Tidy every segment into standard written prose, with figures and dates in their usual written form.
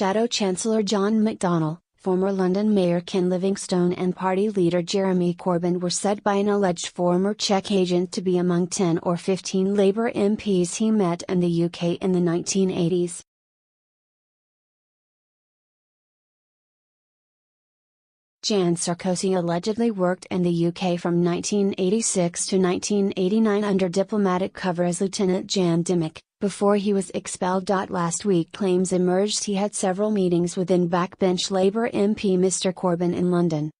shadow Chancellor John McDonnell, former London Mayor Ken Livingstone and party leader Jeremy Corbyn were said by an alleged former Czech agent to be among 10 or 15 Labour MPs he met in the UK in the 1980s. Jan Sarkozy allegedly worked in the UK from 1986 to 1989 under diplomatic cover as Lieutenant Jan Dymic, before he was expelled. Last week claims emerged he had several meetings within backbench Labour MP Mr Corbyn in London.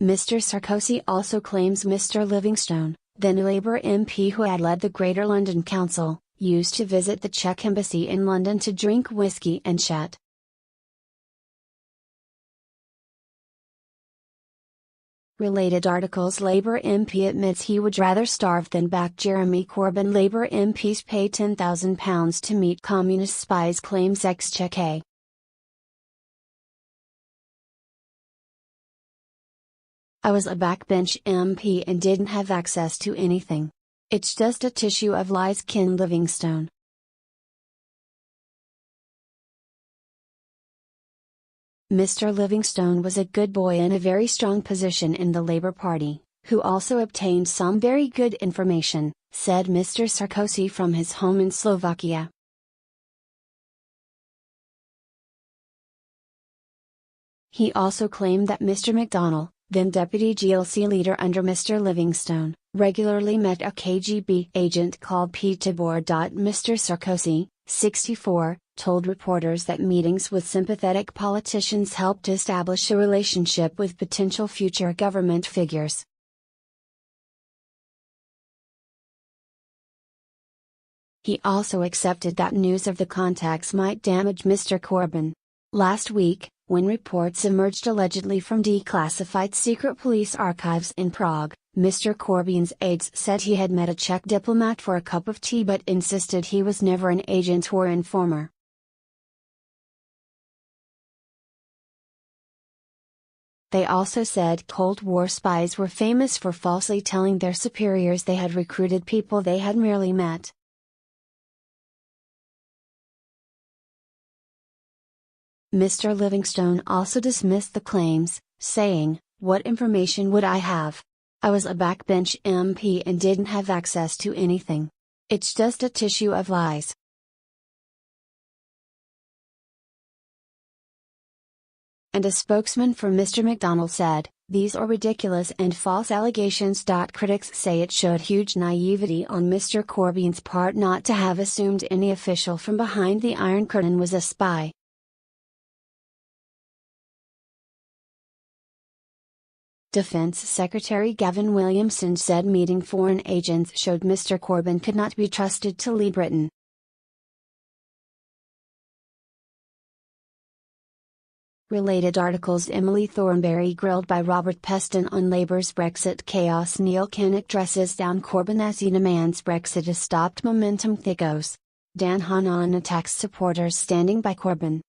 Mr Sarkozy also claims Mr Livingstone, then a Labour MP who had led the Greater London Council, used to visit the Czech embassy in London to drink whisky and chat. Related articles: Labour MP admits he would rather starve than back Jeremy Corbyn. Labour MPs pay £10,000 to meet communist spies, claims ex-Czech. I was a backbench MP and didn't have access to anything. It's just a tissue of lies. Ken Livingstone. Mr Livingstone was a good boy in a very strong position in the Labour Party, who also obtained some very good information, said Mr Sarkozy from his home in Slovakia. He also claimed that Mr McDonnell, then Deputy GLC leader under Mr Livingstone, regularly met a KGB agent called Peter. Mr Sarkozy, 64, told reporters that meetings with sympathetic politicians helped to establish a relationship with potential future government figures. He also accepted that news of the contacts might damage Mr Corbyn. Last week, when reports emerged allegedly from declassified secret police archives in Prague, Mr Corbyn's aides said he had met a Czech diplomat for a cup of tea but insisted he was never an agent or informer. They also said Cold War spies were famous for falsely telling their superiors they had recruited people they had merely met. Mr Livingstone also dismissed the claims, saying, "What information would I have? I was a backbench MP and didn't have access to anything. It's just a tissue of lies." And a spokesman for Mr McDonnell said, "These are ridiculous and false allegations." Critics say it showed huge naivety on Mr Corbyn's part not to have assumed any official from behind the Iron Curtain was a spy. Defense Secretary Gavin Williamson said meeting foreign agents showed Mr Corbyn could not be trusted to lead Britain. Related articles: Emily Thornberry grilled by Robert Peston on Labour's Brexit chaos. Neil Kinnock dresses down Corbyn as he demands Brexit is stopped. Momentum thickos. Dan Hannan attacks supporters standing by Corbyn.